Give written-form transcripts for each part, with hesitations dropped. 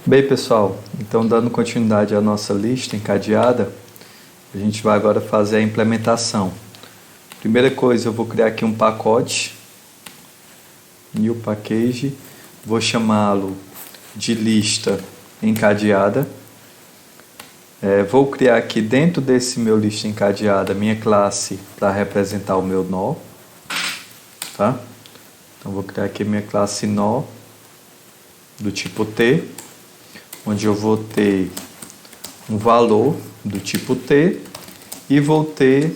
Bem, pessoal, então dando continuidade à nossa lista encadeada, a gente vai agora fazer a implementação. Primeira coisa, eu vou criar aqui um pacote, new package, vou chamá-lo de lista encadeada. Vou criar aqui dentro desse meu lista encadeada minha classe para representar o meu nó, tá? Então vou criar aqui minha classe nó do tipo T, onde eu vou ter um valor do tipo T e vou ter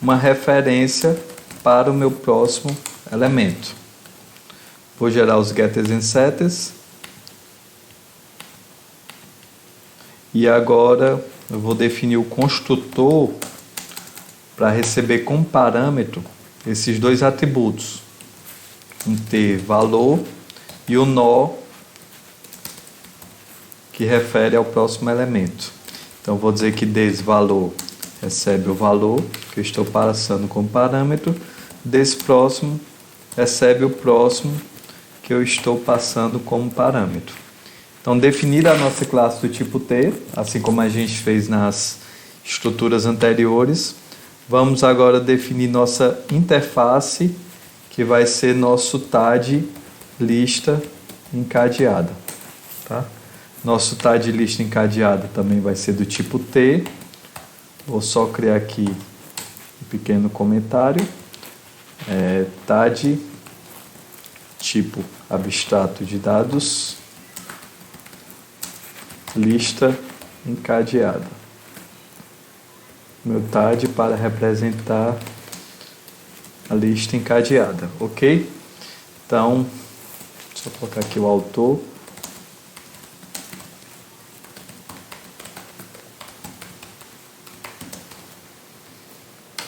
uma referência para o meu próximo elemento. Vou gerar os getters e setters. E agora eu vou definir o construtor para receber como parâmetro esses dois atributos. Um T valor e o nó que refere ao próximo elemento. Então vou dizer que desse valor recebe o valor que eu estou passando como parâmetro, desse próximo recebe o próximo que eu estou passando como parâmetro. Então, definida a nossa classe do tipo T, assim como a gente fez nas estruturas anteriores, vamos agora definir nossa interface, que vai ser nosso TAD lista encadeada, tá? Nosso TAD lista encadeada também vai ser do tipo T. Vou só criar aqui um pequeno comentário. TAD tipo abstrato de dados lista encadeada. Meu TAD para representar a lista encadeada, ok? Então, só colocar aqui o autor.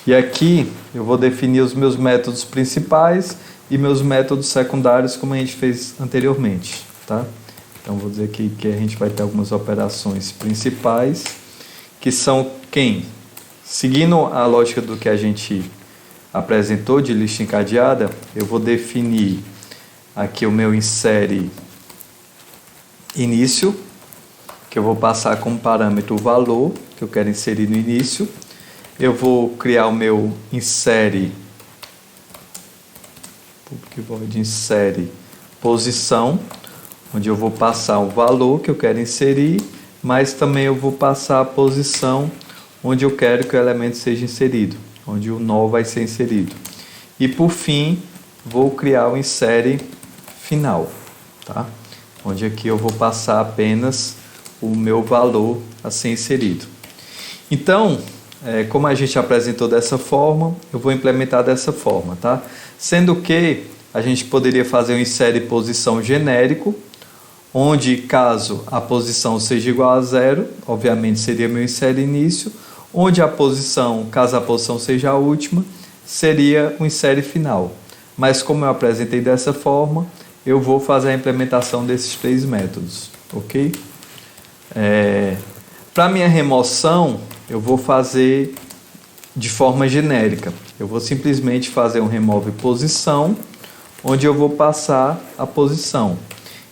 E aqui eu vou definir os meus métodos principais e meus métodos secundários, como a gente fez anteriormente, tá? Então vou dizer aqui que a gente vai ter algumas operações principais, que são quem? Seguindo a lógica do que a gente apresentou de lista encadeada, eu vou definir aqui o meu insere início, que eu vou passar como parâmetro o valor que eu quero inserir no início. Eu vou criar o meu insere public void insere posição, onde eu vou passar o valor que eu quero inserir, mas também eu vou passar a posição onde eu quero que o elemento seja inserido, onde o nó vai ser inserido. E por fim, vou criar o insere final, tá? Onde aqui eu vou passar apenas o meu valor a ser inserido. Então, como a gente apresentou dessa forma, eu vou implementar dessa forma, tá? Sendo que a gente poderia fazer um insere posição genérico, onde caso a posição seja igual a 0, obviamente seria meu insere início, onde a posição, caso a posição seja a última, seria o insere final. Mas como eu apresentei dessa forma, eu vou fazer a implementação desses três métodos, ok? Para minha remoção, eu vou fazer de forma genérica. Eu vou simplesmente fazer um remove posição, onde eu vou passar a posição.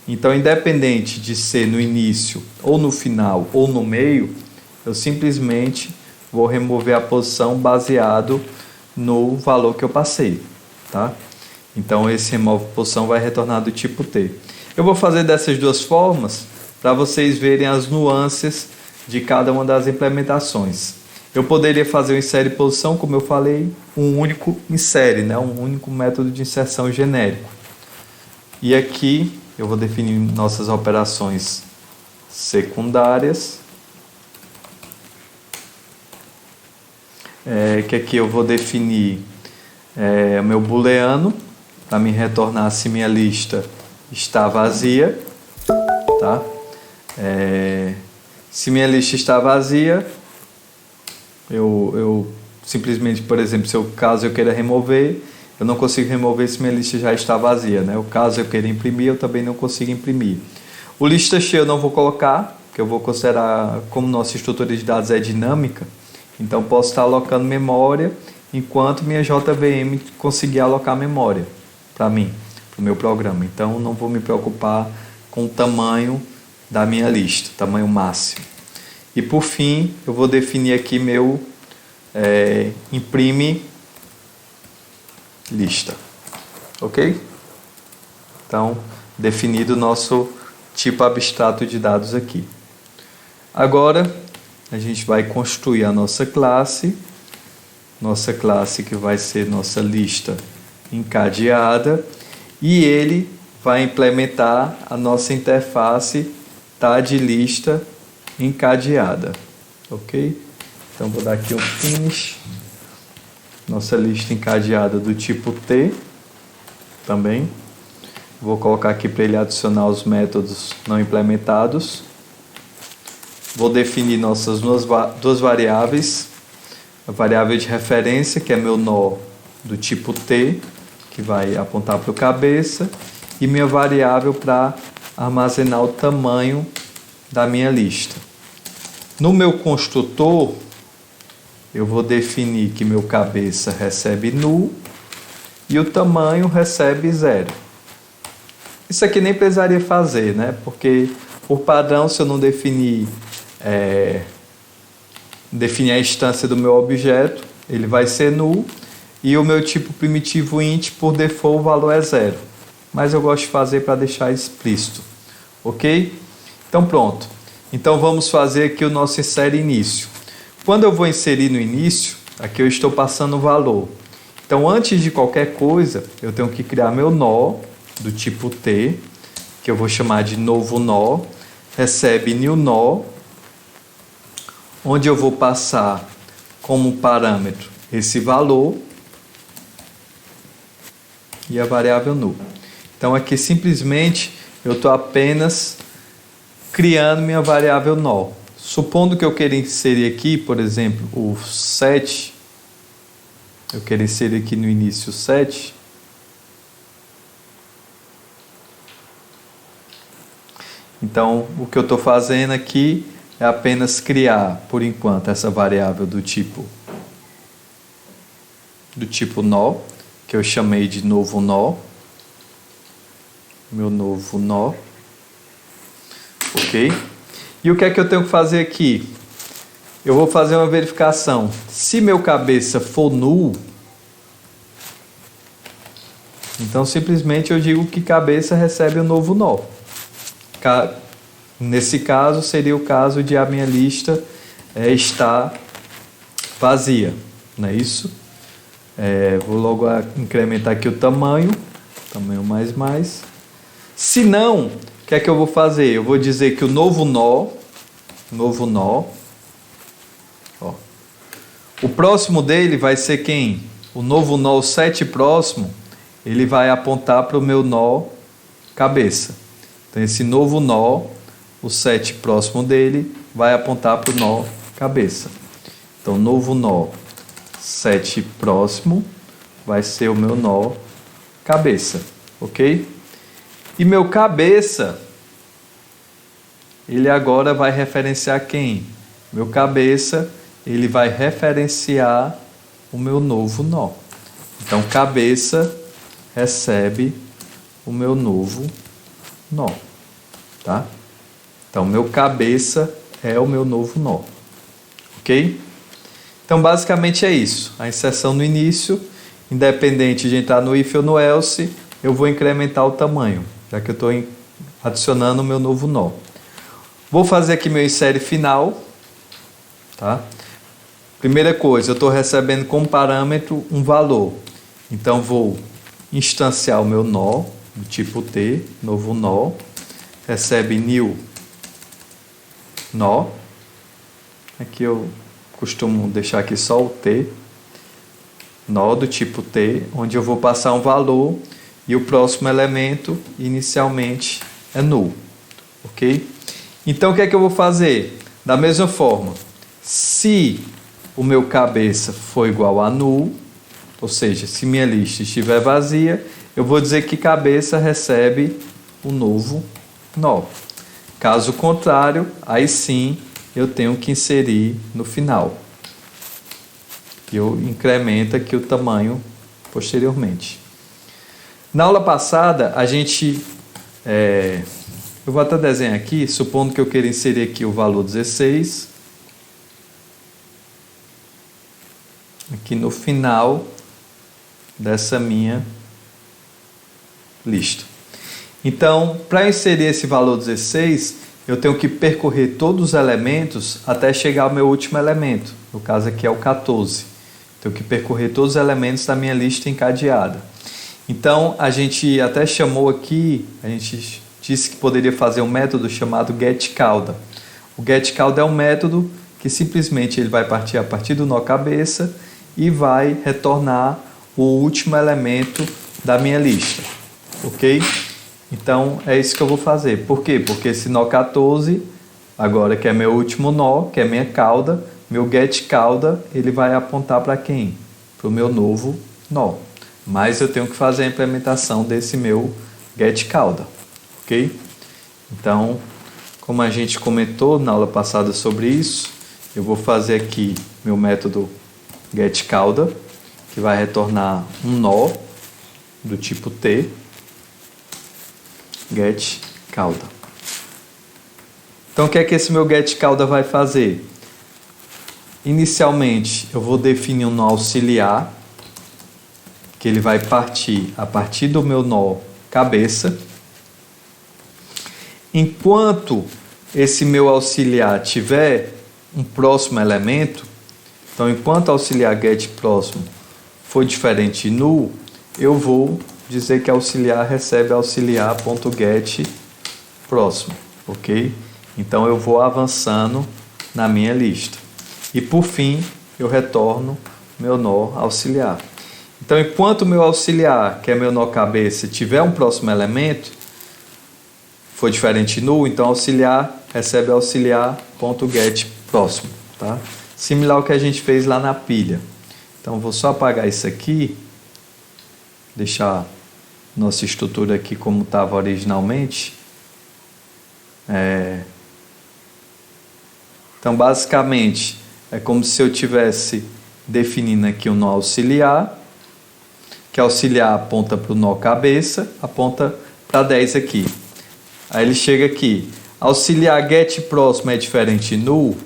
Então, independente de ser no início, ou no final, ou no meio, eu simplesmente vou remover a posição baseado no valor que eu passei, tá? Então, esse remove posição vai retornar do tipo T. Eu vou fazer dessas duas formas para vocês verem as nuances de cada uma das implementações. Eu poderia fazer o insere posição, como eu falei, um único insere, né? Um único método de inserção genérico. E aqui eu vou definir nossas operações secundárias, que aqui eu vou definir o meu booleano para me retornar se minha lista está vazia, tá? Se minha lista está vazia, eu simplesmente, por exemplo, caso eu queira remover, eu não consigo remover se minha lista já está vazia, né? O caso eu queira imprimir, eu também não consigo imprimir. O lista cheia eu não vou colocar, porque eu vou considerar, como nossa estrutura de dados é dinâmica, então posso estar alocando memória enquanto minha JVM conseguir alocar memória para mim, para o meu programa. Então não vou me preocupar com o tamanho da minha lista, tamanho máximo. E por fim, eu vou definir aqui meu imprime lista. Ok? Então, definido o nosso tipo abstrato de dados aqui. Agora, a gente vai construir a nossa classe que vai ser nossa lista encadeada, e ele vai implementar a nossa interface TAD-lista encadeada. Ok? Então, vou dar aqui um finish. Nossa lista encadeada do tipo T também. Vou colocar aqui para ele adicionar os métodos não implementados. Vou definir nossas duas variáveis. A variável de referência, que é meu nó do tipo T, que vai apontar para o cabeça. E minha variável para armazenar o tamanho da minha lista. No meu construtor, eu vou definir que meu cabeça recebe null e o tamanho recebe 0. Isso aqui nem precisaria fazer, né? Porque, por padrão, se eu não definir a instância do meu objeto, ele vai ser null, e o meu tipo primitivo int, por default, o valor é 0. Mas eu gosto de fazer para deixar explícito. Ok? Então, pronto. Então, vamos fazer aqui o nosso insere início. Quando eu vou inserir no início, aqui eu estou passando o valor. Então, antes de qualquer coisa, eu tenho que criar meu nó do tipo T, que eu vou chamar de novo nó, recebe new nó, onde eu vou passar como parâmetro esse valor e a variável null. Então, aqui simplesmente eu estou apenas criando minha variável nó. Supondo que eu queira inserir aqui, por exemplo, o 7, eu quero inserir aqui no início 7, então o que eu estou fazendo aqui é apenas criar, por enquanto, essa variável do tipo nó, que eu chamei de novo nó, meu novo nó, ok? E o que é que eu tenho que fazer aqui? Eu vou fazer uma verificação. Se meu cabeça for null, então simplesmente eu digo que cabeça recebe o novo nó. Nesse caso, seria o caso de a minha lista estar vazia, não é isso? Vou logo incrementar aqui o tamanho mais. Se não, o que é que eu vou fazer? Eu vou dizer que o novo nó, ó, o próximo dele vai ser quem? O novo nó, o 7 próximo, ele vai apontar para o meu nó cabeça. Então, esse novo nó, o 7 próximo dele, vai apontar para o nó cabeça. Então, novo nó 7 próximo vai ser o meu nó cabeça, ok? E meu cabeça, ele agora vai referenciar quem? Meu cabeça, ele vai referenciar o meu novo nó. Então, cabeça recebe o meu novo nó, tá? Então, meu cabeça é o meu novo nó, ok? Então, basicamente é isso. A inserção no início, independente de entrar no if ou no else, eu vou incrementar o tamanho, já que eu estou adicionando o meu novo nó. Vou fazer aqui meu insere final, tá? Primeira coisa, eu estou recebendo como parâmetro um valor. Então, vou instanciar o meu nó, do tipo T, novo nó, recebe new nó. Aqui eu costumo deixar aqui só o T, nó do tipo T, onde eu vou passar um valor e o próximo elemento inicialmente é null, ok? Então o que é que eu vou fazer? Da mesma forma, se o meu cabeça for igual a null, ou seja, se minha lista estiver vazia, eu vou dizer que cabeça recebe o novo nó. Caso contrário, aí sim eu tenho que inserir no final. E eu incremento aqui o tamanho posteriormente. Na aula passada, a gente Eu vou até desenhar aqui, supondo que eu queira inserir aqui o valor 16. Aqui no final dessa minha lista. Então, para inserir esse valor 16, eu tenho que percorrer todos os elementos até chegar ao meu último elemento. No caso aqui é o 14. Tenho que percorrer todos os elementos da minha lista encadeada. Então, a gente até chamou aqui, a gente disse que poderia fazer um método chamado getCalda. O getCalda é um método que simplesmente ele vai partir a partir do nó cabeça e vai retornar o último elemento da minha lista, ok? Então, é isso que eu vou fazer. Por quê? Porque esse nó 14, agora que é meu último nó, que é minha cauda, meu getCalda, ele vai apontar para quem? Para o meu novo nó. Mas eu tenho que fazer a implementação desse meu getCalda, ok? Então, como a gente comentou na aula passada sobre isso, eu vou fazer aqui meu método getCalda, que vai retornar um nó do tipo T, getCalda. Então, o que é que esse meu getCalda vai fazer? Inicialmente, eu vou definir um nó auxiliar, que ele vai partir a partir do meu nó cabeça. Enquanto esse meu auxiliar tiver um próximo elemento, então enquanto o auxiliar get próximo for diferente de null, eu vou dizer que auxiliar recebe auxiliar.get próximo, ok? Então eu vou avançando na minha lista. E por fim, eu retorno meu nó auxiliar. Então, enquanto o meu auxiliar, que é meu nó cabeça, tiver um próximo elemento, for diferente de null, então auxiliar recebe auxiliar.get próximo, tá? Similar ao que a gente fez lá na pilha. Então, vou só apagar isso aqui, deixar nossa estrutura aqui como estava originalmente. Então, basicamente, é como se eu tivesse definindo aqui um nó auxiliar, que auxiliar aponta para o nó cabeça, aponta para 10 aqui. Aí ele chega aqui, auxiliar get próximo é diferente de null,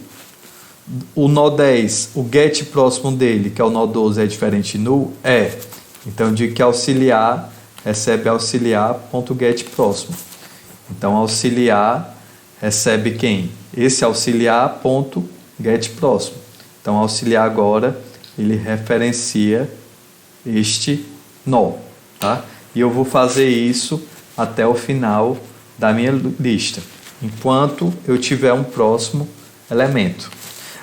o nó 10, o get próximo dele, que é o nó 12, é diferente de null? É. Então eu digo que auxiliar recebe auxiliar.get próximo. Então auxiliar recebe quem? Esse auxiliar.get próximo. Então auxiliar agora ele referencia este nó, tá? E eu vou fazer isso até o final da minha lista, enquanto eu tiver um próximo elemento.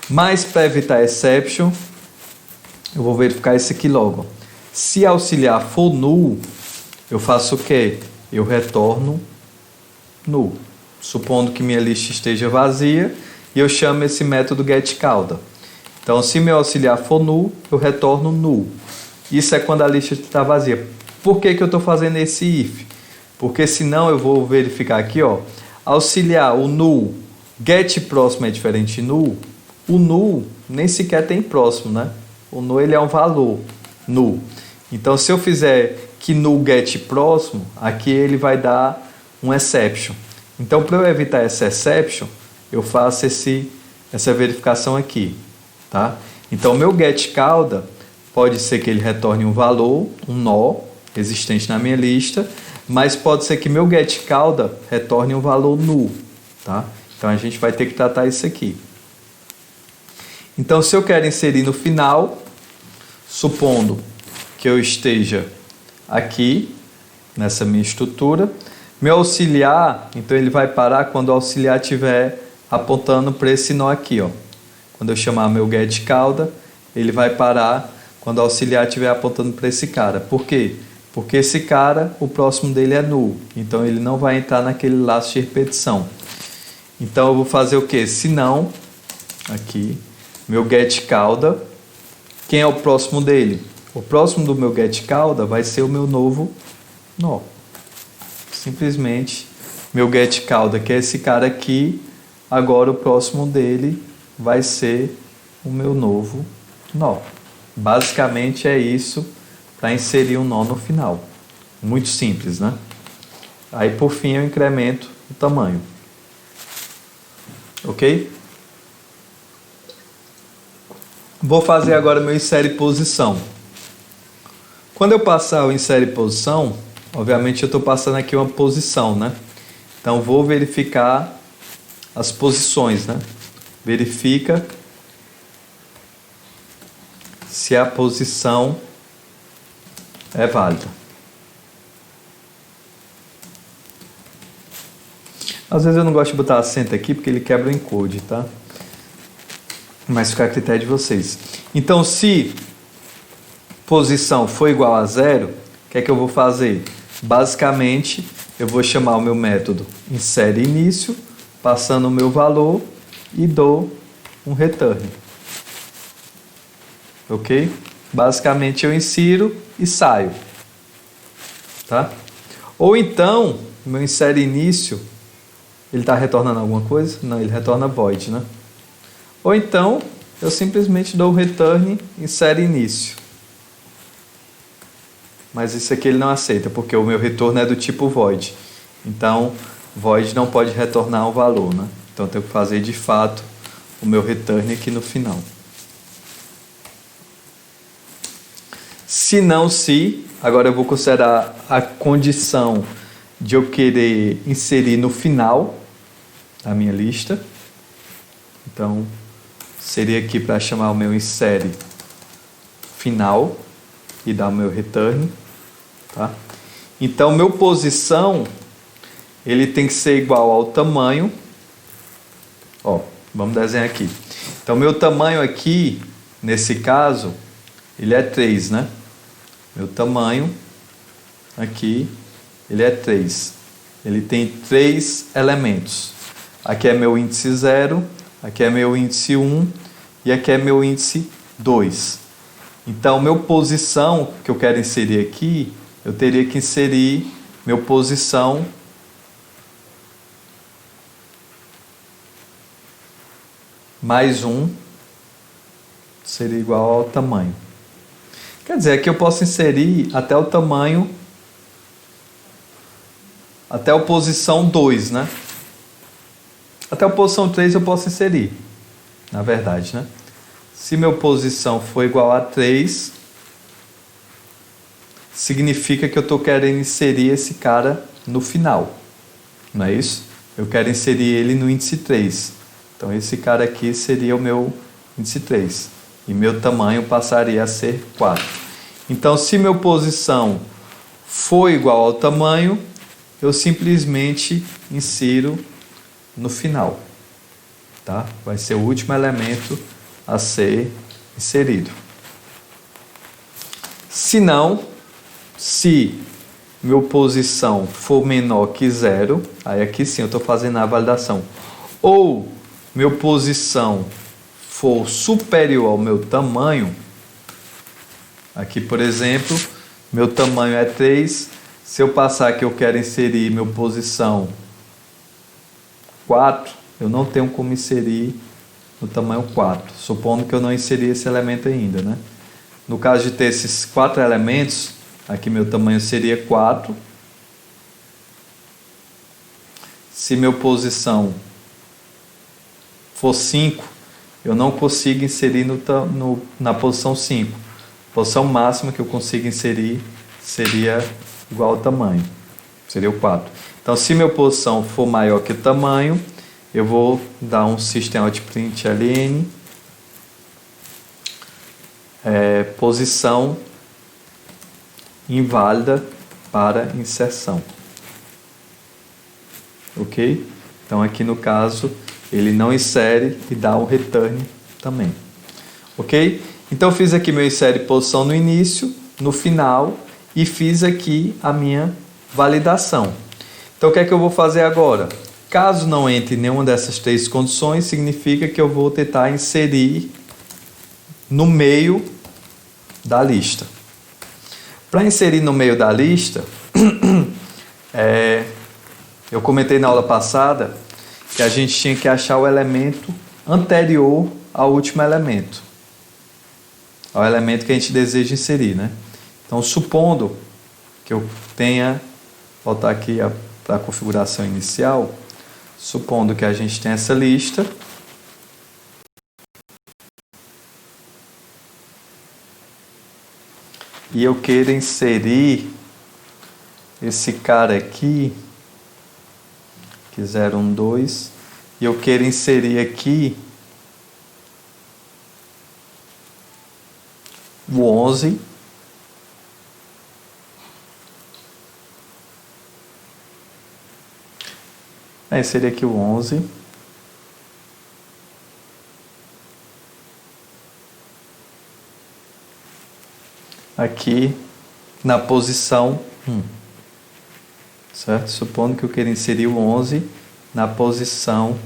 Mas para evitar exception, eu vou verificar isso aqui logo. Se auxiliar for null, eu faço o quê? Eu retorno null, supondo que minha lista esteja vazia, e eu chamo esse método getCalda. Então, se meu auxiliar for null, eu retorno null. Isso é quando a lista está vazia. Por que eu estou fazendo esse if? Porque senão eu vou verificar aqui, ó, auxiliar, o null, get próximo é diferente de null. O null nem sequer tem próximo, né? O null ele é um valor, null. Então, se eu fizer que null get próximo, aqui ele vai dar um exception. Então, para eu evitar essa exception, eu faço essa verificação aqui, tá? Então, o meu getCalda pode ser que ele retorne um valor, um nó existente na minha lista, mas pode ser que meu getCalda retorne um valor null, tá? Então a gente vai ter que tratar isso aqui. Então, se eu quero inserir no final, supondo que eu esteja aqui nessa minha estrutura, meu auxiliar, então ele vai parar quando o auxiliar estiver apontando para esse nó aqui, ó. Quando eu chamar meu getCalda, ele vai parar quando o auxiliar estiver apontando para esse cara. Por quê? Porque esse cara, o próximo dele é null. Então, ele não vai entrar naquele laço de repetição. Então, eu vou fazer o quê? Se não, aqui, meu getCalda, quem é o próximo dele? O próximo do meu getCalda vai ser o meu novo nó. Simplesmente, meu getCalda, que é esse cara aqui, agora o próximo dele vai ser o meu novo nó. Basicamente é isso para inserir um nó no final. Muito simples, né? Aí por fim eu incremento o tamanho. Ok? Vou fazer agora meu insere posição. Quando eu passar o insere posição, obviamente eu estou passando aqui uma posição, né? Então vou verificar as posições, né? Verifica se a posição é válida. Às vezes eu não gosto de botar acento aqui porque ele quebra o encode, tá? Mas fica a critério de vocês. Então, se posição for igual a 0, o que é que eu vou fazer? Basicamente, eu vou chamar o meu método insere início, passando o meu valor e dou um return. Ok? Basicamente, eu insiro e saio. Tá? Ou então, o meu insere início, ele está retornando alguma coisa? Não, ele retorna void, né? Ou então, eu simplesmente dou o return insere início. Mas isso aqui ele não aceita, porque o meu retorno é do tipo void. Então, void não pode retornar um valor, né? Então, eu tenho que fazer de fato o meu return aqui no final. Se não, se, agora eu vou considerar a condição de eu querer inserir no final da minha lista. Então, seria aqui para chamar o meu insere final e dar o meu return, tá? Então, meu posição, ele tem que ser igual ao tamanho. Ó, vamos desenhar aqui. Então, meu tamanho aqui, nesse caso, ele é 3, né? Meu tamanho aqui, ele é 3. Ele tem 3 elementos. Aqui é meu índice 0, aqui é meu índice 1 e aqui é meu índice 2. Então, meu posição que eu quero inserir aqui, eu teria que inserir meu posição mais 1 seria igual ao tamanho. Quer dizer, aqui eu posso inserir até o tamanho, até a posição 2, né? Até a posição 3 eu posso inserir, na verdade, né? Se meu posição for igual a 3, significa que eu estou querendo inserir esse cara no final, não é isso? Eu quero inserir ele no índice 3. Então, esse cara aqui seria o meu índice 3. E meu tamanho passaria a ser 4. Então, se meu posição for igual ao tamanho, eu simplesmente insiro no final. Tá? Vai ser o último elemento a ser inserido. Se não, se meu posição for menor que 0, aí aqui sim eu estou fazendo a validação. Ou meu posição for superior ao meu tamanho, aqui por exemplo, meu tamanho é 3, se eu passar que eu quero inserir meu posição 4, eu não tenho como inserir no tamanho 4, supondo que eu não inseri esse elemento ainda, né? No caso de ter esses 4 elementos, aqui meu tamanho seria 4. Se meu posição for 5, eu não consigo inserir na posição 5. A posição máxima que eu consigo inserir seria igual ao tamanho, seria o 4. Então, se minha posição for maior que o tamanho, eu vou dar um system.out.println posição inválida para inserção. Ok? Então, aqui no caso, ele não insere e dá um return também. Ok? Então, eu fiz aqui meu insere posição no início, no final e fiz aqui a minha validação. Então, o que é que eu vou fazer agora? Caso não entre nenhuma dessas 3 condições, significa que eu vou tentar inserir no meio da lista. Para inserir no meio da lista, eu comentei na aula passada que a gente tinha que achar o elemento anterior ao último elemento, ao elemento que a gente deseja inserir, né? Então, supondo que eu tenha, voltar aqui para a configuração inicial, Supondo que a gente tem essa lista. E eu quero inserir esse cara aqui, que 0, 1, 2, e eu quero inserir aqui o 11, inserir aqui o 11, aqui na posição 1, certo? Supondo que eu queira inserir o 11 na posição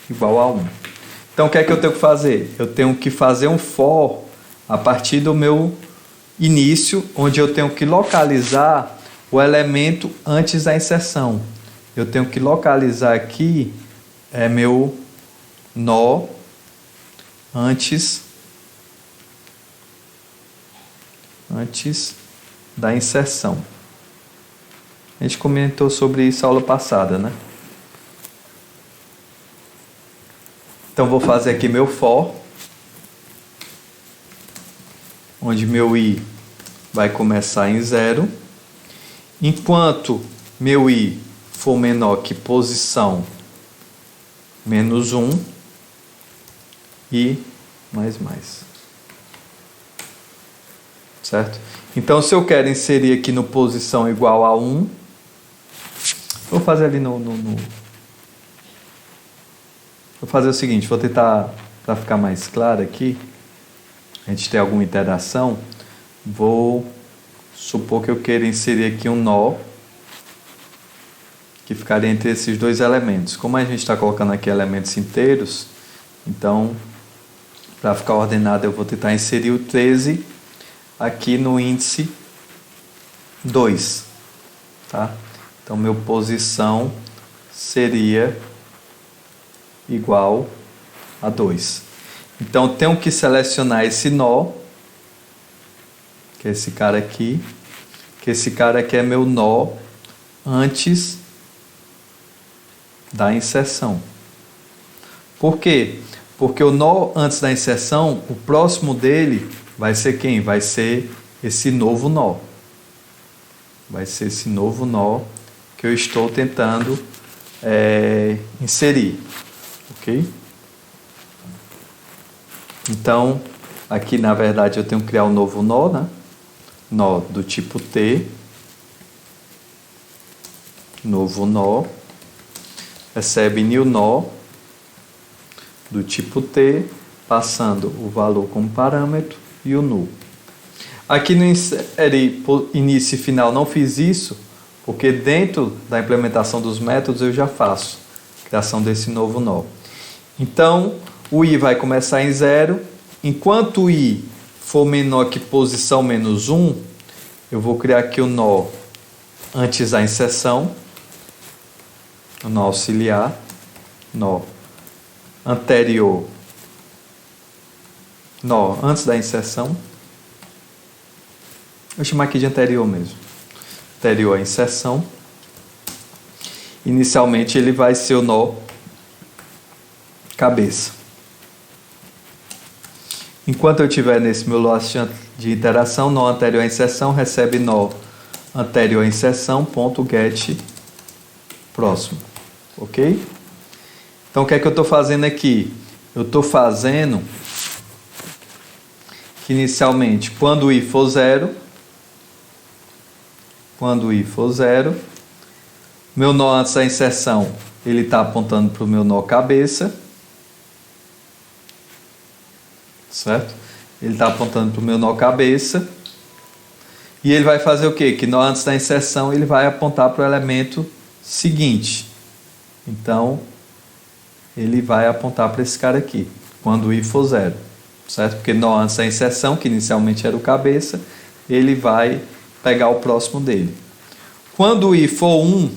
igual a 1. Então, o que é que eu tenho que fazer? Eu tenho que fazer um for a partir do meu início, onde eu tenho que localizar o elemento antes da inserção. Eu tenho que localizar aqui meu nó antes da inserção. A gente comentou sobre isso na aula passada, né? Então, vou fazer aqui meu for, onde meu i vai começar em 0. Enquanto meu i for menor que posição menos 1 e mais. Certo? Então, se eu quero inserir aqui no posição igual a 1, vou fazer ali vou fazer o seguinte, vou tentar, para ficar mais claro aqui, a gente ter alguma interação, vou supor que eu queira inserir aqui um nó, que ficaria entre esses dois elementos. Como a gente está colocando aqui elementos inteiros, então, para ficar ordenado, eu vou tentar inserir o 13 aqui no índice 2, tá? Então, meu posição seria igual a 2. Então, eu tenho que selecionar esse nó, que é esse cara aqui, que esse cara aqui é meu nó antes da inserção. Por quê? Porque o nó antes da inserção, o próximo dele vai ser quem? Vai ser esse novo nó. Vai ser esse novo nó que eu estou tentando inserir. Ok? Então, aqui na verdade eu tenho que criar um novo nó, né? Nó do tipo T. Novo nó. Recebe new nó do tipo T, passando o valor como parâmetro e o null. Aqui no início e final não fiz isso, porque dentro da implementação dos métodos eu já faço a criação desse novo nó. Então, o i vai começar em 0. Enquanto o i for menor que posição menos 1, eu vou criar aqui o nó antes da inserção, o nó auxiliar, nó anterior, nó antes da inserção. Vou chamar aqui de anterior mesmo. Anterior à inserção. Inicialmente ele vai ser o nó cabeça. Enquanto eu estiver nesse meu lote de interação, nó anterior à inserção recebe nó anterior à inserção, ponto get próximo. Ok? Então, o que é que eu estou fazendo aqui? Eu estou fazendo que inicialmente, quando o i for 0, meu nó antes da inserção, ele está apontando para o meu nó cabeça. Certo? Ele está apontando para o meu nó cabeça. E ele vai fazer o quê? Que nó antes da inserção, ele vai apontar para o elemento seguinte. Então, ele vai apontar para esse cara aqui, quando o i for 0. Certo? Porque nó antes da inserção, que inicialmente era o cabeça, ele vai pegar o próximo dele. Quando o i for 1,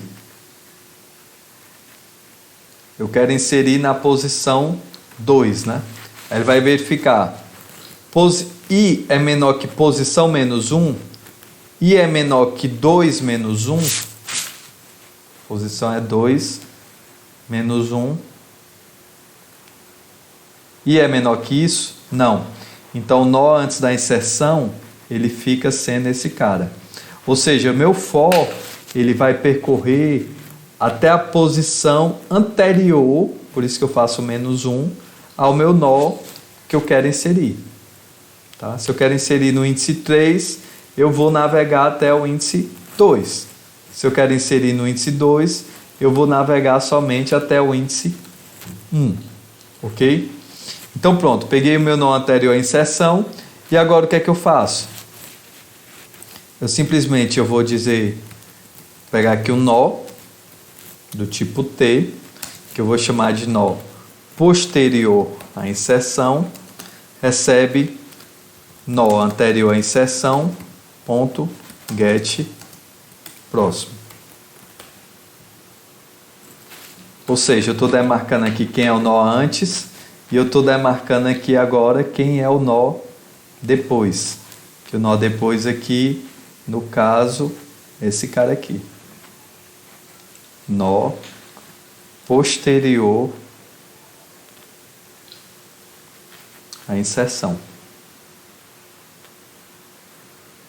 eu quero inserir na posição 2, né? Aí ele vai verificar. I é menor que posição menos 1. I é menor que 2 menos 1. Posição é 2. menos 1. E é menor que isso? Não. Então, o nó antes da inserção, ele fica sendo esse cara. Ou seja, meu for, ele vai percorrer até a posição anterior, por isso que eu faço menos 1, ao meu nó que eu quero inserir. Tá? Se eu quero inserir no índice 3, eu vou navegar até o índice 2. Se eu quero inserir no índice 2, eu vou navegar somente até o índice 1. Ok? Então pronto, peguei o meu nó anterior à inserção e agora o que é que eu faço? Eu vou dizer, pegar aqui um nó do tipo T, que eu vou chamar de nó posterior à inserção, recebe nó anterior à inserção, ponto, get, próximo. Ou seja, eu estou demarcando aqui quem é o nó antes e eu estou demarcando aqui agora quem é o nó depois. Que o nó depois aqui, no caso, esse cara aqui. Nó posterior à inserção.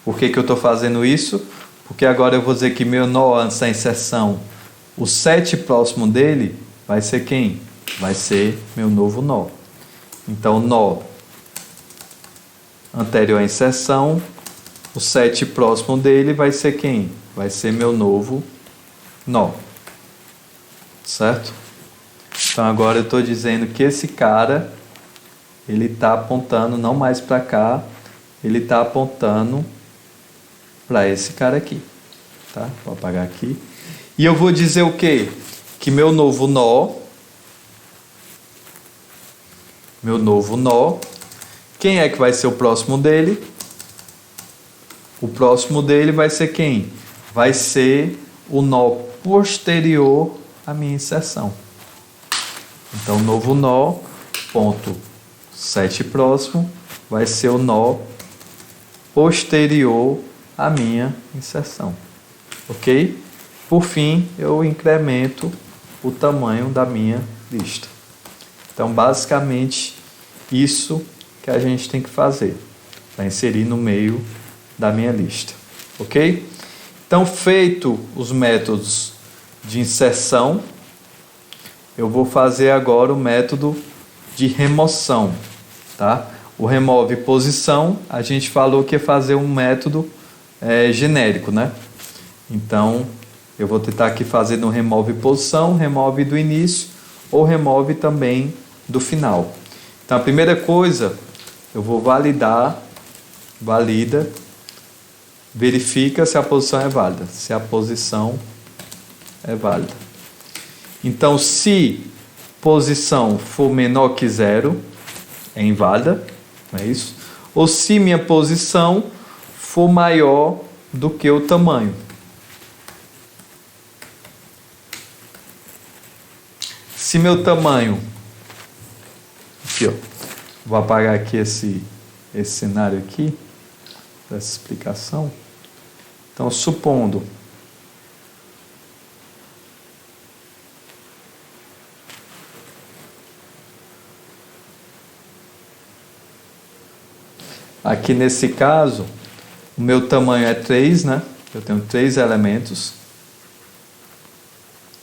Por que eu estou fazendo isso? Porque agora eu vou dizer que meu nó antes da inserção, o 7 próximo dele, vai ser quem? Vai ser meu novo nó. Então, nó anterior à inserção, o 7 próximo dele vai ser quem? Vai ser meu novo nó. Certo? Então, agora eu estou dizendo que esse cara, ele está apontando não mais para cá, ele está apontando para esse cara aqui. Tá? Vou apagar aqui. E eu vou dizer o quê? Que meu novo nó, quem é que vai ser o próximo dele? O próximo dele vai ser quem? Vai ser o nó posterior à minha inserção. Então, novo nó, ponto 7 próximo, vai ser o nó posterior à minha inserção. Ok? Por fim, eu incremento o tamanho da minha lista. Então, basicamente, isso que a gente tem que fazer para inserir no meio da minha lista. Ok? Então, feito os métodos de inserção, eu vou fazer agora o método de remoção. Tá? O remove posição, a gente falou que ia fazer um método genérico, né? Então, eu vou tentar aqui fazer no remove posição, remove do início ou remove também do final. Então, a primeira coisa, eu vou valida, verifica se a posição é válida. Se a posição é válida. Então, se posição for menor que 0, é inválida, não é isso? Ou se minha posição for maior do que o tamanho. Se meu tamanho, aqui ó, vou apagar aqui esse cenário aqui, dessa explicação. Então, supondo aqui nesse caso, o meu tamanho é 3, né? Eu tenho 3 elementos.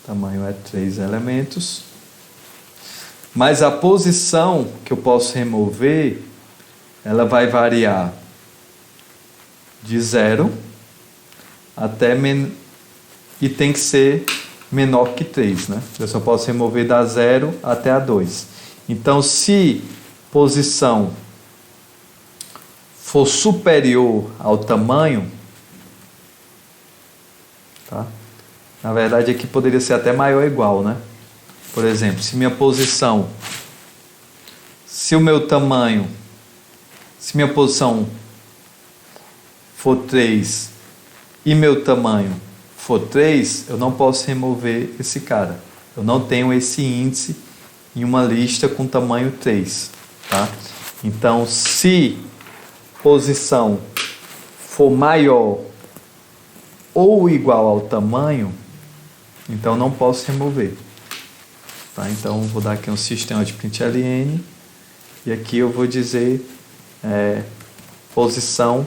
O tamanho é 3 elementos. Mas a posição que eu posso remover, ela vai variar de 0 até e tem que ser menor que 3, né? Eu só posso remover da 0 até a 2. Então, se posição for superior ao tamanho, tá? Na verdade aqui poderia ser até maior ou igual, né? Por exemplo, se minha posição, se minha posição for 3 e meu tamanho for 3, eu não posso remover esse cara. Eu não tenho esse índice em uma lista com tamanho 3, tá? Então, se posição for maior ou igual ao tamanho, então não posso remover. Tá? Então, vou dar aqui um sistema de println, e aqui eu vou dizer posição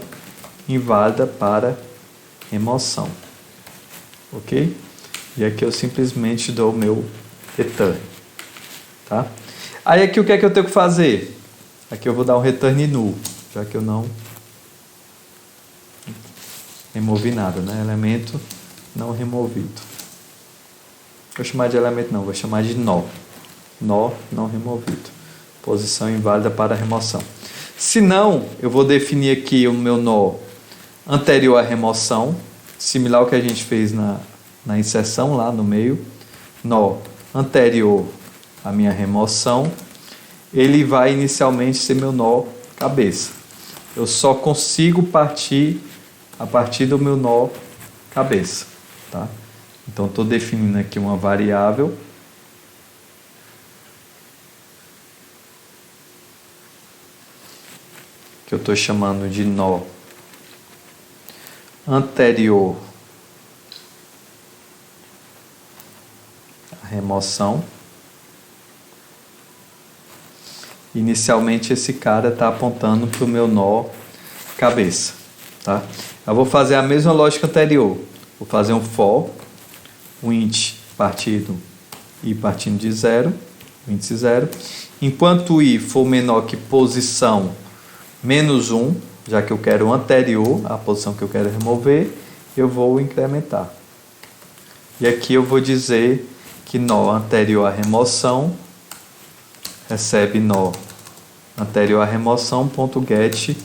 inválida para remoção. Ok? E aqui eu simplesmente dou o meu return. Tá? Aí aqui o que é que eu tenho que fazer? Aqui eu vou dar um return null, já que eu não removi nada, né? Elemento não removido. Vou chamar de elemento não, vou chamar de nó. Nó não removido. Posição inválida para remoção. Se não, eu vou definir aqui o meu nó anterior à remoção, similar ao que a gente fez na inserção lá no meio. Nó anterior à minha remoção, ele vai inicialmente ser meu nó cabeça. Eu só consigo partir a partir do meu nó cabeça. Tá? Então, estou definindo aqui uma variável que eu estou chamando de nó anterior à remoção. Inicialmente esse cara está apontando para o meu nó cabeça. Tá? Eu vou fazer a mesma lógica anterior. Vou fazer um for, um int partindo de 0, índice 0. Enquanto i for menor que posição menos 1, já que eu quero o anterior à posição que eu quero remover, eu vou incrementar. E aqui eu vou dizer que nó anterior à remoção recebe nó anterior à remoção, ponto get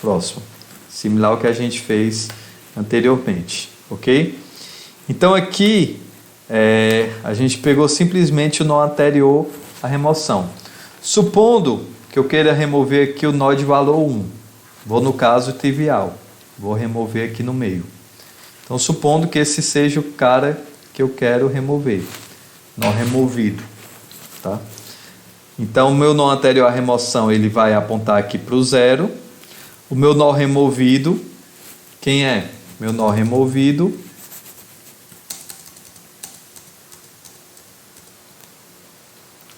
próximo. Similar ao que a gente fez anteriormente, ok? Então aqui a gente pegou simplesmente o nó anterior à remoção. Supondo que eu queira remover aqui o nó de valor 1, vou no caso trivial, vou remover aqui no meio. Então supondo que esse seja o cara que eu quero remover, nó removido, tá? Então o meu nó anterior à remoção ele vai apontar aqui para o 0. O meu nó removido, quem é? Meu nó removido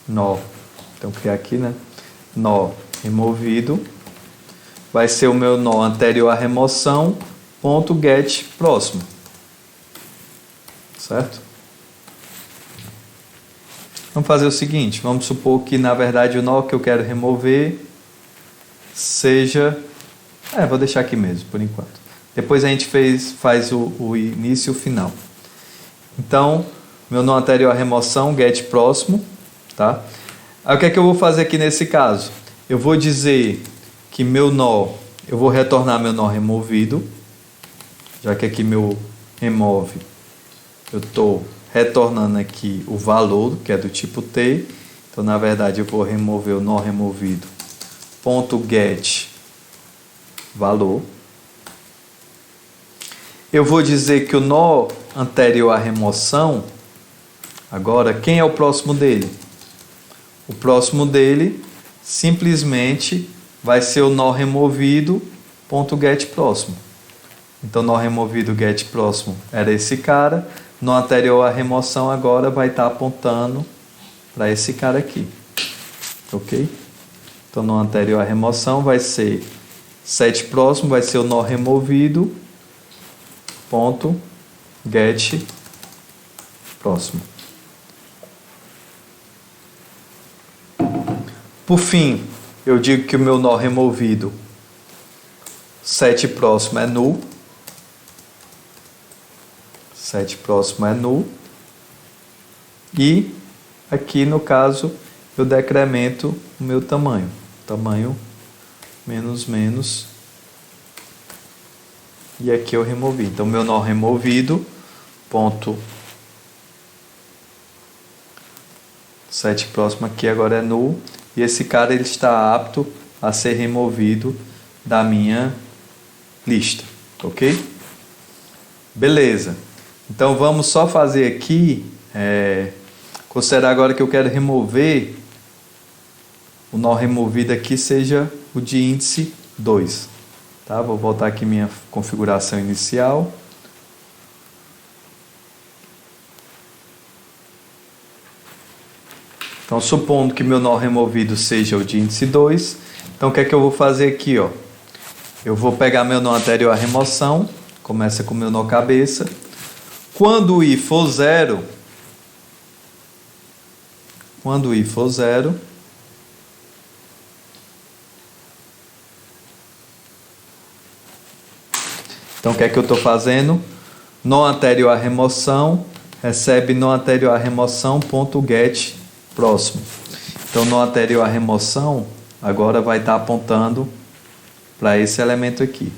nó, então criar aqui, né? Nó removido vai ser o meu nó anterior à remoção, ponto get próximo. Certo? Vamos fazer o seguinte, vamos supor que na verdade o nó que eu quero remover seja... vou deixar aqui mesmo, por enquanto. Depois a gente faz o início e o final. Então, meu nó anterior à remoção, get próximo, tá? Aí o que é que eu vou fazer aqui nesse caso? Eu vou dizer que meu nó, eu vou retornar meu nó removido, já que aqui meu remove, eu estou retornando aqui o valor, que é do tipo T. Então, na verdade, eu vou remover o nó removido, ponto get valor. Eu vou dizer que o nó anterior à remoção, agora, quem é o próximo dele? O próximo dele simplesmente vai ser o nó removido, ponto get próximo. Então, nó removido, get próximo era esse cara. Nó anterior à remoção agora vai estar apontando para esse cara aqui. Ok? Então, nó anterior à remoção vai ser set próximo, vai ser o nó removido, ponto get próximo. Por fim, eu digo que o meu nó removido, set próximo é null. Set próximo é null. E aqui no caso eu decremento o meu tamanho. Tamanho menos. E aqui eu removi. Então meu nó removido, ponto set próximo aqui agora é null. E esse cara ele está apto a ser removido da minha lista. Ok? Beleza. Então vamos só fazer aqui, considerar agora que eu quero remover, o nó removido aqui seja o de índice 2. Tá? Vou voltar aqui minha configuração inicial. Então, supondo que meu nó removido seja o de índice 2, então o que é que eu vou fazer aqui, ó? Eu vou pegar meu nó anterior à remoção, começa com meu nó cabeça. Quando o I for zero, então o que é que eu estou fazendo? Nó anterior à remoção, recebe nó anterior à remoção, ponto get próximo. Então, nó anterior à remoção, agora vai estar apontando para esse elemento aqui.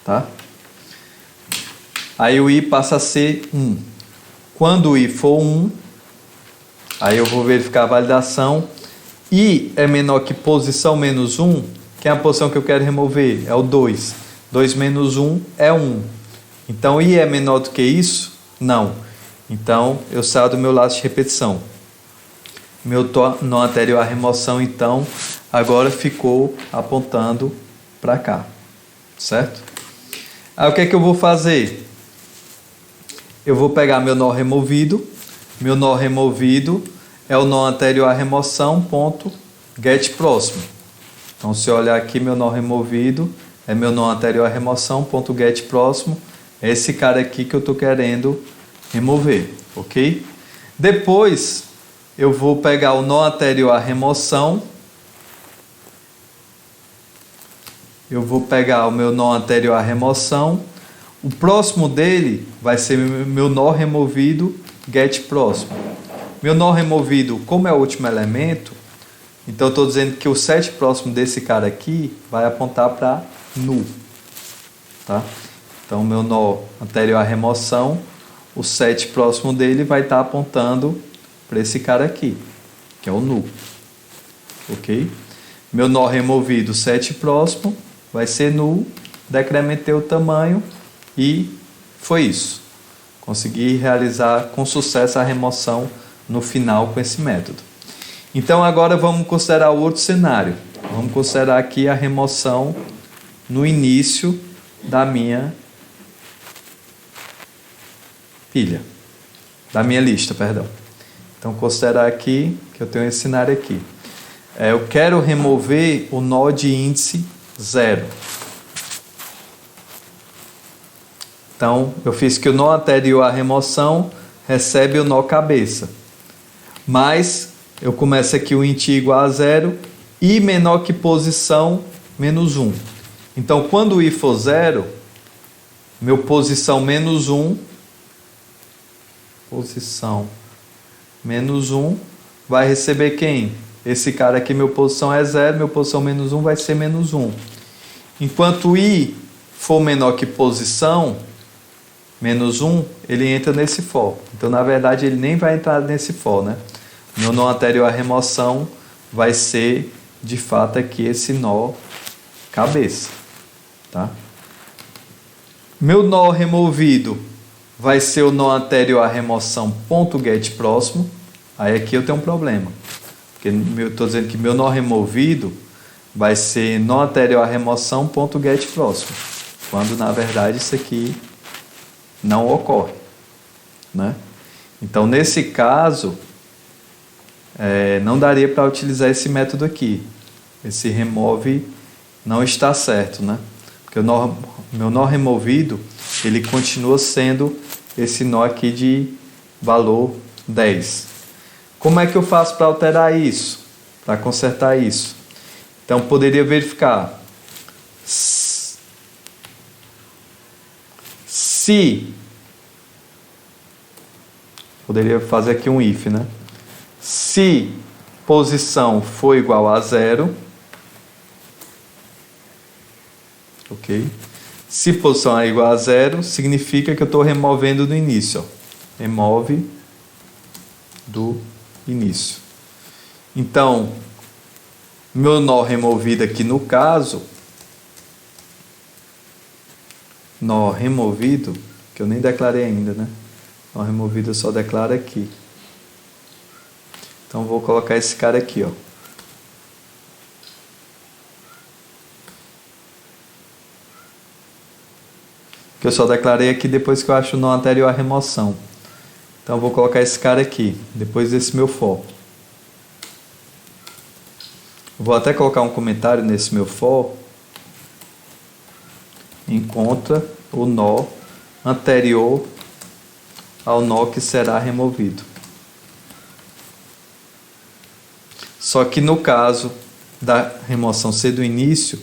Tá? Aí o I passa a ser 1. Quando o I for 1, aí eu vou verificar a validação. I é menor que posição menos 1, que é a posição que eu quero remover, é o 2. 2 menos 1 é 1. Então, I é menor do que isso? Não. Então, eu saio do meu laço de repetição. Meu nó anterior à remoção, então, agora ficou apontando para cá. Certo? Aí, o que é que eu vou fazer? Eu vou pegar meu nó removido. Meu nó removido é o nó anterior à remoção, ponto, get próximo. Então, se eu olhar aqui, meu nó removido é meu nó anterior à remoção, ponto, get próximo. É esse cara aqui que eu estou querendo remover, ok? Depois, eu vou pegar o nó anterior à remoção. Eu vou pegar o meu nó anterior à remoção. O próximo dele vai ser meu nó removido, get próximo. Meu nó removido, como é o último elemento, então eu estou dizendo que o set próximo desse cara aqui vai apontar para nu. Tá? Então, meu nó anterior à remoção, o set próximo dele vai estar apontando para esse cara aqui, que é o nu. Ok? Meu nó removido, set próximo, vai ser nu, decrementei o tamanho e foi isso. Consegui realizar com sucesso a remoção no final com esse método. Então, agora vamos considerar o outro cenário. Vamos considerar aqui a remoção no início da minha pilha. Da minha lista, perdão. Então, considerar aqui que eu tenho esse cenário aqui. Eu quero remover o nó de índice 0. Então, eu fiz que o nó anterior à remoção recebe o nó cabeça. Mas eu começo aqui o int igual a 0, i menor que posição menos 1. Então, quando o i for 0, meu posição menos 1, posição menos 1, vai receber quem? Esse cara aqui, meu posição é 0, meu posição menos 1 vai ser menos 1. Enquanto i for menor que posição menos 1, ele entra nesse for. Então, na verdade, ele nem vai entrar nesse for, né? Meu nó anterior à remoção vai ser, de fato, aqui esse nó cabeça. Tá? Meu nó removido vai ser o nó anterior à remoção, ponto get próximo. Aí aqui eu tenho um problema. Porque eu estou dizendo que meu nó removido vai ser nó anterior à remoção, ponto get próximo. Quando, na verdade, isso aqui não ocorre. Né? Então, nesse caso, não daria para utilizar esse método aqui. Esse remove não está certo, né? Porque meu nó removido, ele continua sendo esse nó aqui de valor 10. Como é que eu faço para alterar isso? Para consertar isso? Então, poderia verificar se... Poderia fazer aqui um if, né? Se posição for igual a 0, ok? Se posição é igual a 0, significa que eu estou removendo do início. Ó. Remove do início. Então, meu nó removido aqui no caso, nó removido, que eu nem declarei ainda, né? Nó removido eu só declaro aqui. Então, vou colocar esse cara aqui, ó. Que eu só declarei aqui depois que eu acho o nó anterior à remoção. Então eu vou colocar esse cara aqui, depois desse meu for. Vou até colocar um comentário nesse meu for. Encontra o nó anterior ao nó que será removido. Só que no caso da remoção ser do início,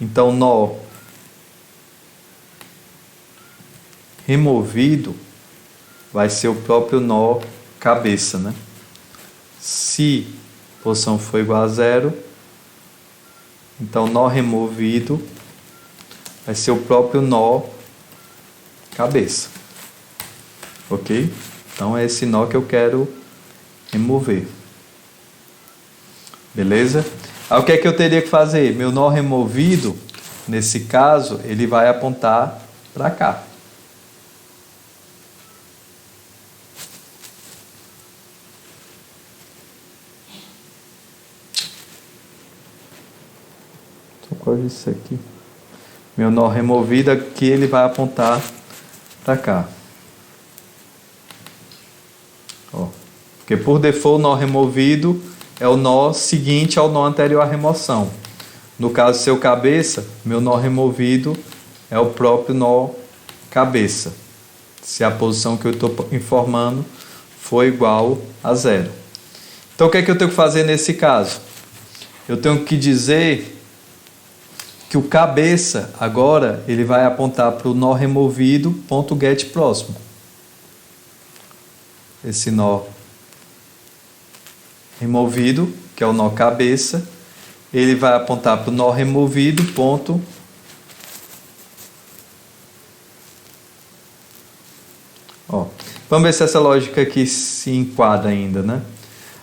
então o nó removido vai ser o próprio nó cabeça, né? Se a posição for igual a zero, então nó removido vai ser o próprio nó cabeça. Ok? Então é esse nó que eu quero remover. Beleza? Aí o que é que eu teria que fazer? Meu nó removido, nesse caso, ele vai apontar para cá. Quase isso aqui. Meu nó removido aqui, ele vai apontar para cá. Ó. Porque por default, o nó removido é o nó seguinte ao nó anterior à remoção. No caso seu cabeça, meu nó removido é o próprio nó cabeça. Se a posição que eu estou informando for igual a zero. Então o que é que eu tenho que fazer nesse caso? Eu tenho que dizer que o cabeça agora ele vai apontar para o nó removido ponto get próximo. Esse nó removido, que é o nó cabeça, ele vai apontar para o nó removido ponto ó. Vamos ver se essa lógica aqui se enquadra ainda, né?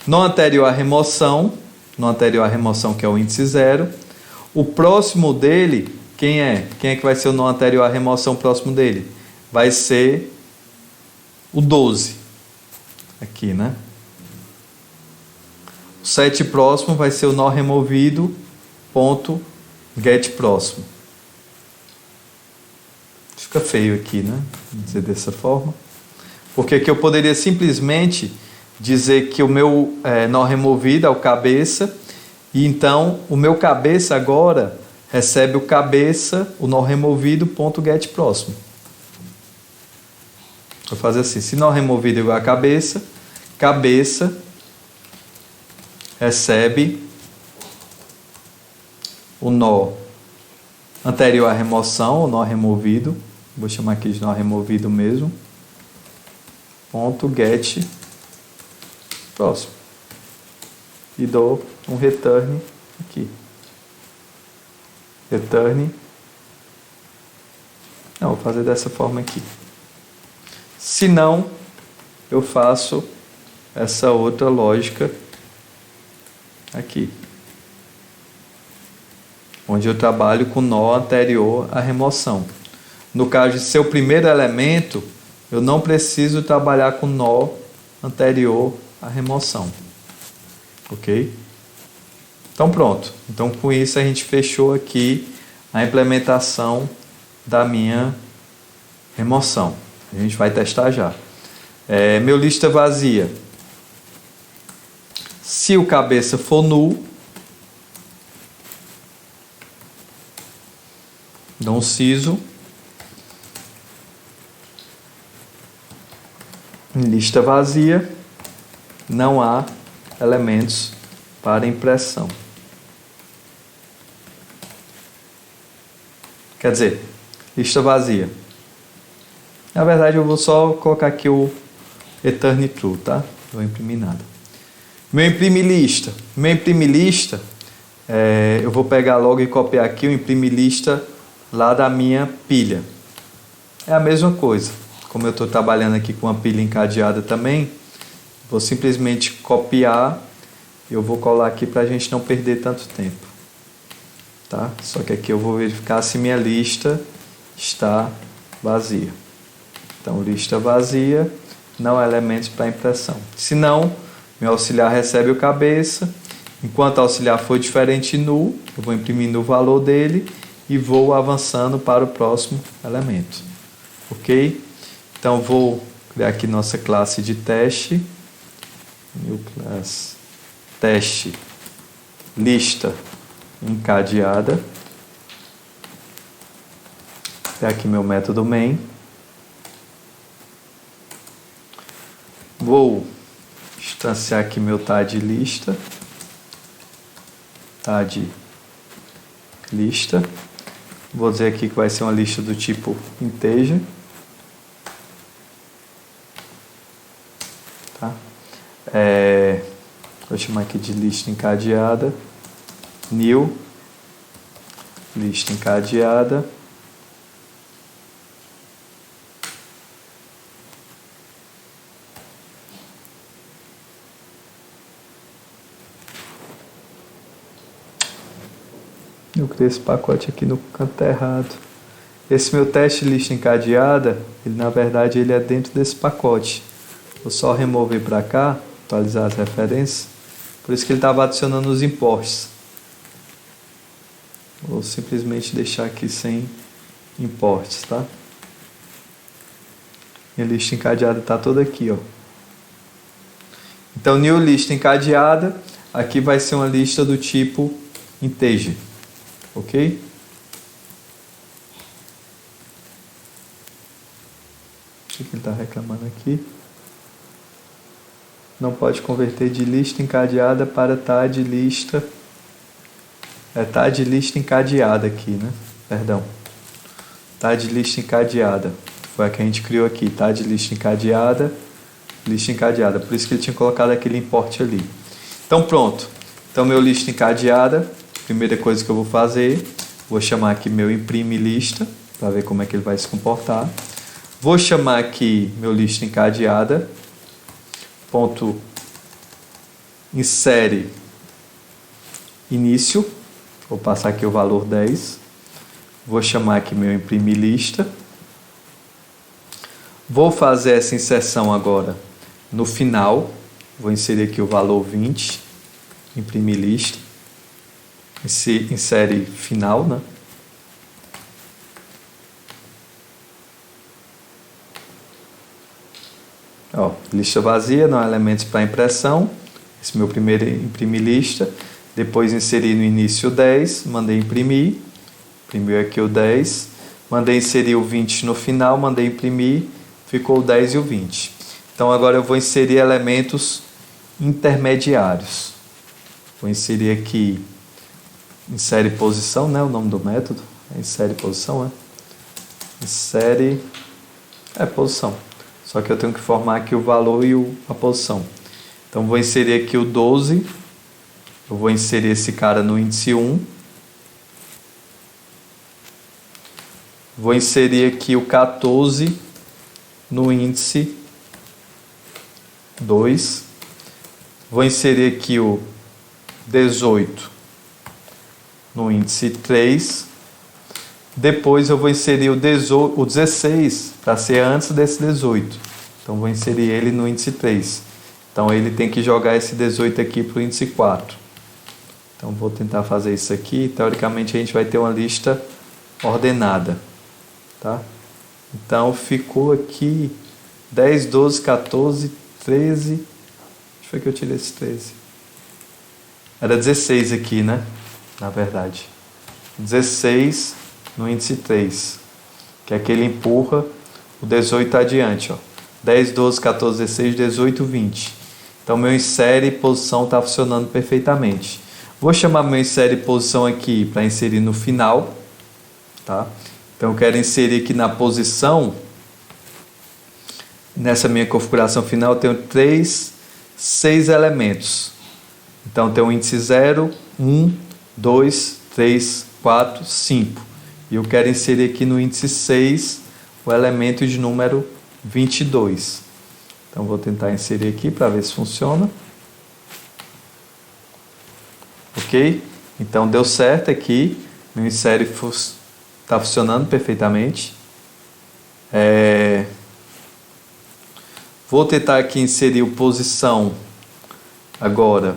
Nó anterior à remoção, que é o índice zero. O próximo dele, quem é? Quem é que vai ser o nó anterior à remoção próximo dele? Vai ser o 12. Aqui, né? O 7 próximo vai ser o nó removido, ponto, get próximo. Fica feio aqui, né? Vou dizer dessa forma. Porque aqui eu poderia simplesmente dizer que o meu nó removido é o cabeça. E então, o meu cabeça agora recebe o cabeça, o nó removido, ponto get próximo. Vou fazer assim, se nó removido é igual a cabeça, cabeça recebe o nó anterior à remoção, o nó removido, vou chamar aqui de nó removido mesmo, ponto get próximo. E dou um return aqui. Return. Não, vou fazer dessa forma aqui. Se não, eu faço essa outra lógica aqui. Onde eu trabalho com nó anterior à remoção. No caso de ser o primeiro elemento, eu não preciso trabalhar com nó anterior à remoção. Ok? Então pronto. Então com isso a gente fechou aqui a implementação da minha remoção. A gente vai testar já. Meu lista vazia. Se o cabeça for null, dou um siso. Em lista vazia, não há elementos para impressão. Quer dizer, lista vazia. Na verdade, eu vou só colocar aqui o return true, tá? Não vou imprimir nada. Meu imprime lista. Eu vou pegar logo e copiar aqui o imprime lista lá da minha pilha. É a mesma coisa. Como eu estou trabalhando aqui com uma pilha encadeada também, vou simplesmente copiar e eu vou colar aqui para a gente não perder tanto tempo. Tá? Só que aqui eu vou verificar se minha lista está vazia. Então, lista vazia, não há elementos para impressão. Se não, meu auxiliar recebe o cabeça. Enquanto o auxiliar for diferente null, eu vou imprimindo o valor dele e vou avançando para o próximo elemento. Ok? Então, vou criar aqui nossa classe de teste. New class teste lista encadeada. Criar aqui meu método main. Vou instanciar aqui meu tag lista. Tag lista. Vou dizer aqui que vai ser uma lista do tipo integer. Tá? Vou chamar aqui de lista encadeada. New lista encadeada. Eu criei esse pacote aqui no canto errado. Esse meu teste lista encadeada, ele na verdade ele é dentro desse pacote. Vou só remover para cá, atualizar as referências. Por isso que ele estava adicionando os imports. Vou simplesmente deixar aqui sem imports, tá? Minha lista encadeada está toda aqui, ó. Então, new lista encadeada, aqui vai ser uma lista do tipo integer. Ok? O que ele está reclamando aqui? Não pode converter de lista encadeada para tag lista. É tag lista encadeada aqui, né? Perdão. Tag lista encadeada. Foi a que a gente criou aqui. Tag lista encadeada. Lista encadeada. Por isso que ele tinha colocado aquele import ali. Então pronto. Então meu lista encadeada. Primeira coisa que eu vou fazer. Vou chamar aqui meu imprime lista. Para ver como é que ele vai se comportar. Vou chamar aqui meu lista encadeada. Ponto insere início. Vou passar aqui o valor 10. Vou chamar aqui meu imprime lista. Vou fazer essa inserção agora no final. Vou inserir aqui o valor 20. Imprime lista. Insere final, né? Ó, lista vazia, não há elementos para impressão. Esse meu primeiro imprimir lista. Depois inseri no início o 10, mandei imprimir. Imprimiu aqui o 10. Mandei inserir o 20 no final, mandei imprimir. Ficou o 10 e o 20. Então agora eu vou inserir elementos intermediários. Vou inserir aqui insere posição, né? O nome do método. Insere posição, né? Insere posição. Só que eu tenho que formar aqui o valor e a posição. Então, vou inserir aqui o 12. Eu vou inserir esse cara no índice 1. Vou inserir aqui o 14 no índice 2. Vou inserir aqui o 18 no índice 3. Depois eu vou inserir o 16 para ser antes desse 18. Então vou inserir ele no índice 3. Então ele tem que jogar esse 18 aqui para o índice 4. Então vou tentar fazer isso aqui. Teoricamente a gente vai ter uma lista ordenada. Tá? Então ficou aqui 10, 12, 14, 13. Onde foi que eu tirei esse 13? Era 16 aqui, né? Na verdade. 16 no índice 3, que é que ele empurra o 18 adiante, ó. 10, 12, 14, 16, 18, 20. Então, meu insere posição está funcionando perfeitamente. Vou chamar meu insere posição aqui para inserir no final, tá? Então, eu quero inserir aqui na posição, nessa minha configuração final, eu tenho 6 elementos. Então, tem o índice 0, 1, 2, 3, 4, 5. E eu quero inserir aqui no índice 6 o elemento de número 22. Então, vou tentar inserir aqui para ver se funciona. Ok? Então, deu certo aqui. Meu insere está funcionando perfeitamente. Vou tentar aqui inserir o posição agora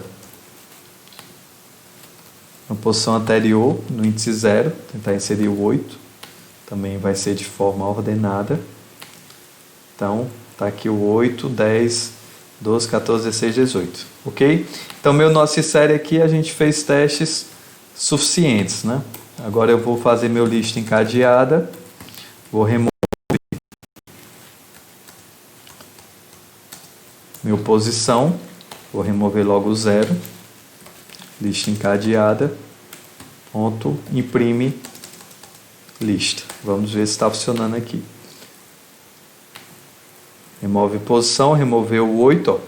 na posição anterior, no índice 0, tentar inserir o 8, também vai ser de forma ordenada. Então, Tá aqui o 8, 10, 12, 14, 16, 18. Ok? Então, meu nosso série aqui, a gente fez testes suficientes, né? Agora eu vou fazer meu lista encadeada. Vou remover meu posição. Vou remover logo o 0. Lista encadeada. Ponto. Imprime lista. Vamos ver se está funcionando aqui. Remove posição. Removeu o 8. Ó.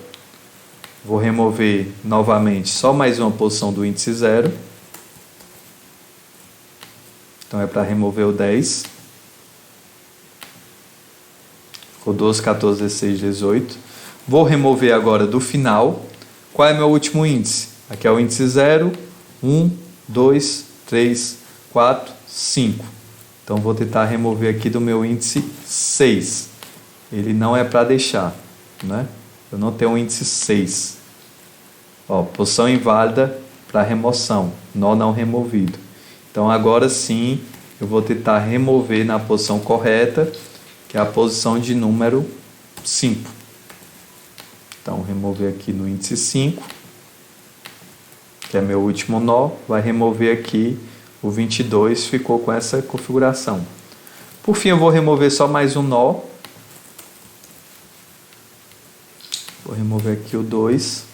Vou remover novamente só mais uma posição do índice 0. Então é para remover o 10. Ficou 12, 14, 16, 18. Vou remover agora do final. Qual é meu último índice? Aqui é o índice 0, 1, 2, 3, 4, 5. Então vou tentar remover aqui do meu índice 6. Ele não é para deixar, né? Eu não tenho um índice 6. Ó, posição inválida para remoção, nó não removido. Então agora sim eu vou tentar remover na posição correta, que é a posição de número 5. Então remover aqui no índice 5, que é meu último nó, vai remover aqui o 22, ficou com essa configuração. Por fim eu vou remover só mais um nó. Vou remover aqui o 2.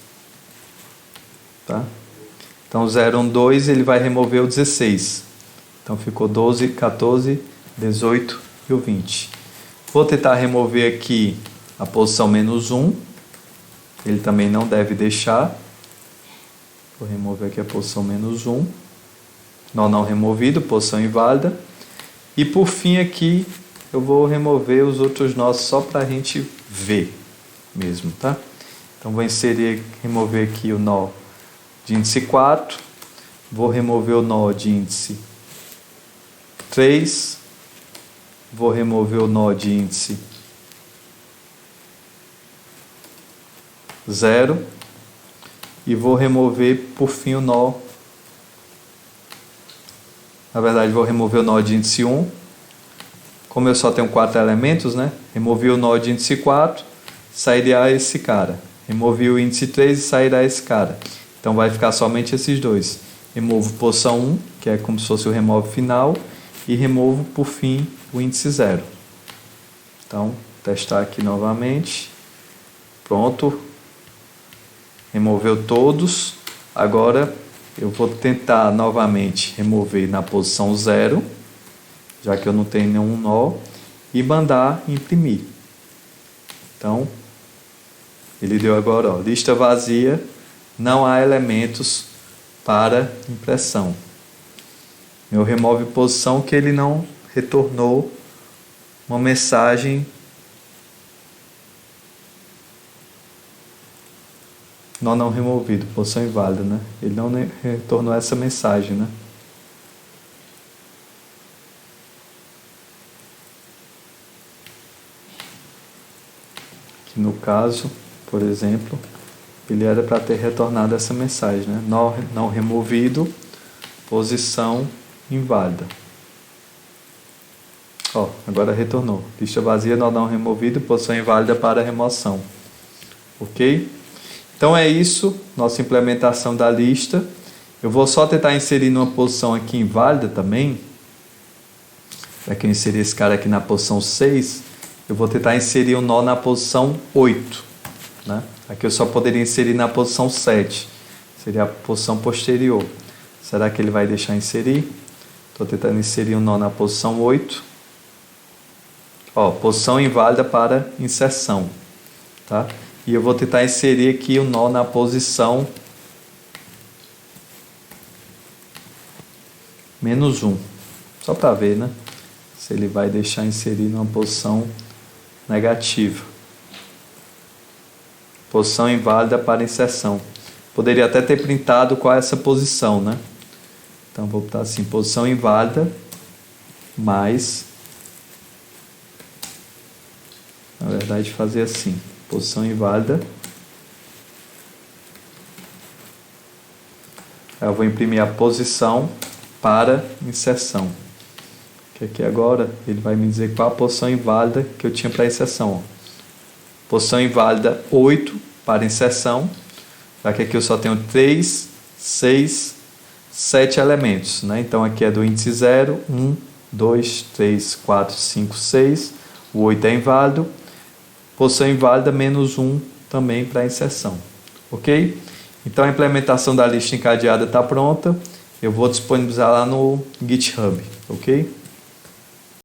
Tá? Então 0, 1, 2, ele vai remover o 16. Então ficou 12, 14, 18 e o 20. Vou tentar remover aqui a posição menos 1. Ele também não deve deixar. Vou remover aqui a posição menos 1. Nó não removido, posição inválida. E por fim aqui eu vou remover os outros nós só para a gente ver mesmo, tá? Então vou inserir, remover aqui o nó de índice 4. Vou remover o nó de índice 3. Vou remover o nó de índice 0. E vou remover, por fim, o nó. Na verdade, vou remover o nó de índice 1. Como eu só tenho 4 elementos, né? Removi o nó de índice 4, sairá esse cara. Removi o índice 3 e sairá esse cara. Então vai ficar somente esses dois. Removo posição 1, que é como se fosse o remove final. E removo, por fim, o índice 0. Então, testar aqui novamente. Pronto. Removeu todos. Agora eu vou tentar novamente remover na posição 0, já que eu não tenho nenhum nó, e mandar imprimir. Então, ele deu agora, ó, lista vazia, não há elementos para impressão. Eu remove posição que ele não retornou uma mensagem nó não removido, posição inválida, né? Ele não retornou essa mensagem, né? Que no caso, por exemplo, ele era para ter retornado essa mensagem, né? Nó não removido, posição inválida. Ó, agora retornou. Lista vazia, nó não removido, posição inválida para remoção. Ok? Então é isso, nossa implementação da lista. Eu vou só tentar inserir numa posição aqui inválida também. Para que eu inserir esse cara aqui na posição 6, eu vou tentar inserir um nó na posição 8. Né? Aqui eu só poderia inserir na posição 7. Seria a posição posterior. Será que ele vai deixar inserir? Estou tentando inserir um nó na posição 8. Ó, posição inválida para inserção. Tá? E eu vou tentar inserir aqui o nó na posição menos 1. Só para ver, né? Se ele vai deixar inserir numa posição negativa. Posição inválida para inserção. Poderia até ter printado qual é essa posição, né? Então vou botar assim, posição inválida, mais... Na verdade, fazer assim. Posição inválida. Aí eu vou imprimir a posição para inserção. Que aqui agora ele vai me dizer qual a posição inválida que eu tinha para inserção. Ó. Posição inválida 8 para inserção, já que aqui eu só tenho 3, 6, 7 elementos, né? Então aqui é do índice 0, 1, 2, 3, 4, 5, 6, o 8 é inválido, posição inválida menos 1 também para inserção, ok? Então a implementação da lista encadeada está pronta, eu vou disponibilizar lá no GitHub, ok?